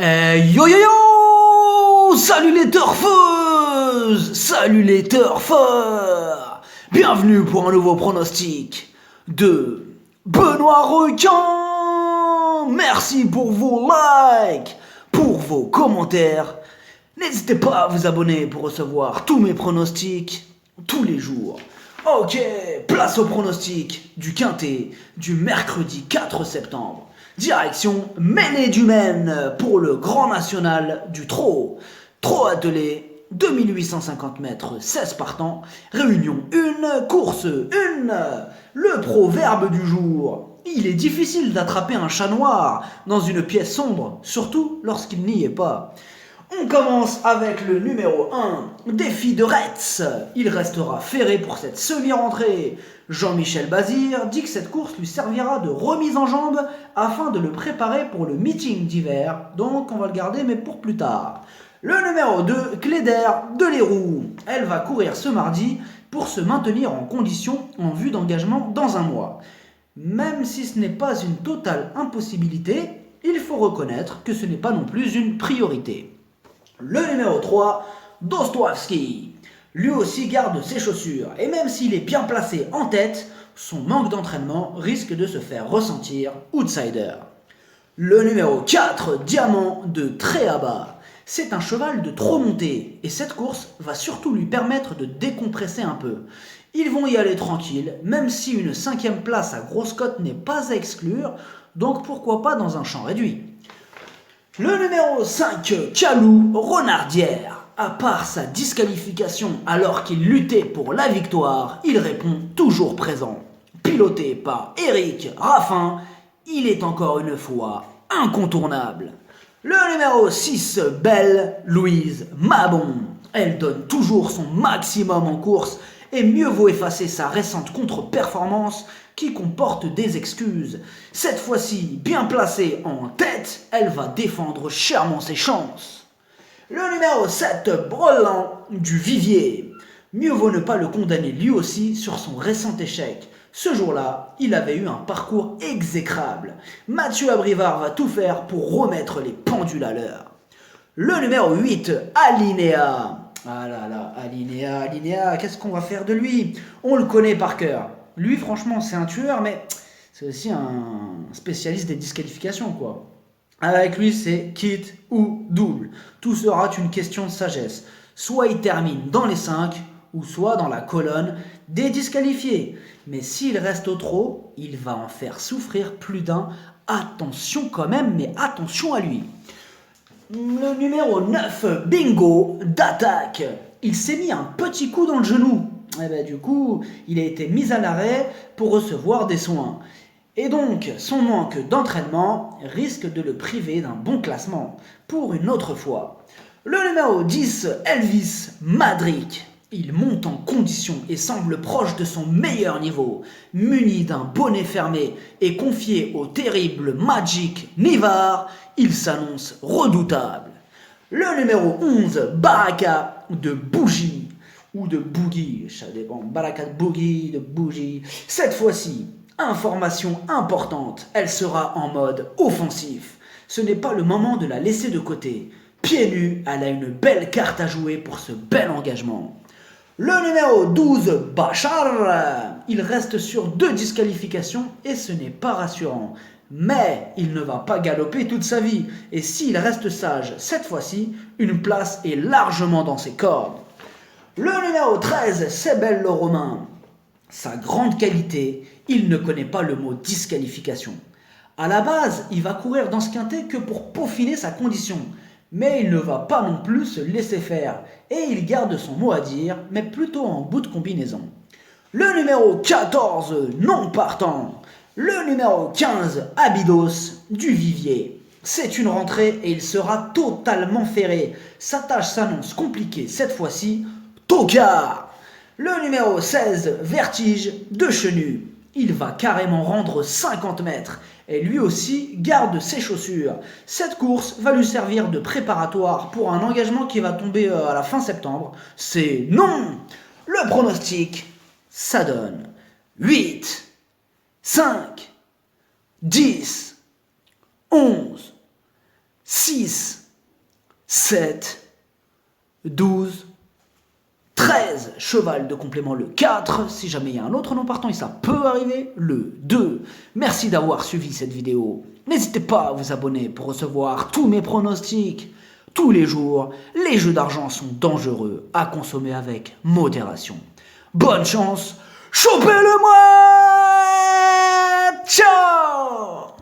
Yo yo yo! Salut les turfeuses! Salut les turfeurs! Bienvenue pour un nouveau pronostic de Benoît Requin! Merci pour vos likes, pour vos commentaires. N'hésitez pas à vous abonner pour recevoir tous mes pronostics tous les jours. Ok, place au pronostic du Quintet du mercredi 4 septembre. Direction Mêlée du Maine pour le Grand National du Trot. Trot attelé, 2850 mètres, 16 partants. Réunion 1, course 1. Le proverbe du jour. Il est difficile d'attraper un chat noir dans une pièce sombre, surtout lorsqu'il n'y est pas. On commence avec le numéro 1, Défi de Retz. Il restera ferré pour cette semi-rentrée. Jean-Michel Bazir dit que cette course lui servira de remise en jambe afin de le préparer pour le meeting d'hiver. Donc on va le garder mais pour plus tard. Le numéro 2, Cléder de Leroux. Elle va courir ce mardi pour se maintenir en condition en vue d'engagement dans un mois. Même si ce n'est pas une totale impossibilité, il faut reconnaître que ce n'est pas non plus une priorité. Le numéro 3, Dostojevski. Lui aussi garde ses chaussures et même s'il est bien placé en tête, son manque d'entraînement risque de se faire ressentir outsider. Le numéro 4, Diamant de Tréaba. C'est un cheval de trop monté et cette course va surtout lui permettre de décompresser un peu. Ils vont y aller tranquille, même si une 5e place à grosse cote n'est pas à exclure, donc pourquoi pas dans un champ réduit. Le numéro 5, Calou Renardière. À part sa disqualification alors qu'il luttait pour la victoire, il répond toujours présent. Piloté par Eric Raffin, il est encore une fois incontournable. Le numéro 6, Belle Louise Mabon. Elle donne toujours son maximum en course et mieux vaut effacer sa récente contre-performance qui comporte des excuses. Cette fois-ci, bien placée en tête, elle va défendre chèrement ses chances. Le numéro 7, Brelan du Vivier. Mieux vaut ne pas le condamner lui aussi sur son récent échec. Ce jour-là, il avait eu un parcours exécrable. Mathieu Abrivard va tout faire pour remettre les pendules à l'heure. Le numéro 8, Alinéa. Ah là là, Alinéa, qu'est-ce qu'on va faire de lui? On le connaît par cœur. Lui, franchement, c'est un tueur, mais c'est aussi un spécialiste des disqualifications, quoi. Avec lui, c'est quitte ou double. Tout sera une question de sagesse. Soit il termine dans les 5, ou soit dans la colonne des disqualifiés. Mais s'il reste au trot, il va en faire souffrir plus d'un. Attention quand même, mais attention à lui. Le numéro 9, Bingo d'attaque. Il s'est mis un petit coup dans le genou. Du coup, il a été mis à l'arrêt pour recevoir des soins. Et donc, son manque d'entraînement risque de le priver d'un bon classement pour une autre fois. Le numéro 10, Elvis Madric. Il monte en condition et semble proche de son meilleur niveau. Muni d'un bonnet fermé et confié au terrible Magic Nivar, il s'annonce redoutable. Le numéro 11, Baraka de Bougie. Ou de Boogie, ça dépend. Baraka de Boogie, de Bougie. Cette fois-ci, information importante, elle sera en mode offensif. Ce n'est pas le moment de la laisser de côté. Pieds nus, elle a une belle carte à jouer pour ce bel engagement. Le numéro 12, Bachar, il reste sur 2 disqualifications et ce n'est pas rassurant. Mais il ne va pas galoper toute sa vie et s'il reste sage cette fois-ci, une place est largement dans ses cordes. Le numéro 13, Sebel le Romain. Sa grande qualité, il ne connaît pas le mot disqualification. À la base, il va courir dans ce quintet que pour peaufiner sa condition. Mais il ne va pas non plus se laisser faire. Et il garde son mot à dire, mais plutôt en bout de combinaison. Le numéro 14, non partant. Le numéro 15, Abydos du Vivier. C'est une rentrée et il sera totalement ferré. Sa tâche s'annonce compliquée cette fois-ci. Tocard. Le numéro 16, Vertige de Chenu. Il va carrément rendre 50 mètres et lui aussi garde ses chaussures. Cette course va lui servir de préparatoire pour un engagement qui va tomber à la fin septembre. C'est non. Le pronostic, ça donne 8, 5, 10, 11, 6, 7, 12, 13, cheval de complément le 4, si jamais il y a un autre nom partant et ça peut arriver, le 2. Merci d'avoir suivi cette vidéo. N'hésitez pas à vous abonner pour recevoir tous mes pronostics. Tous les jours, les jeux d'argent sont dangereux à consommer avec modération. Bonne chance, chopez-le moi! Ciao!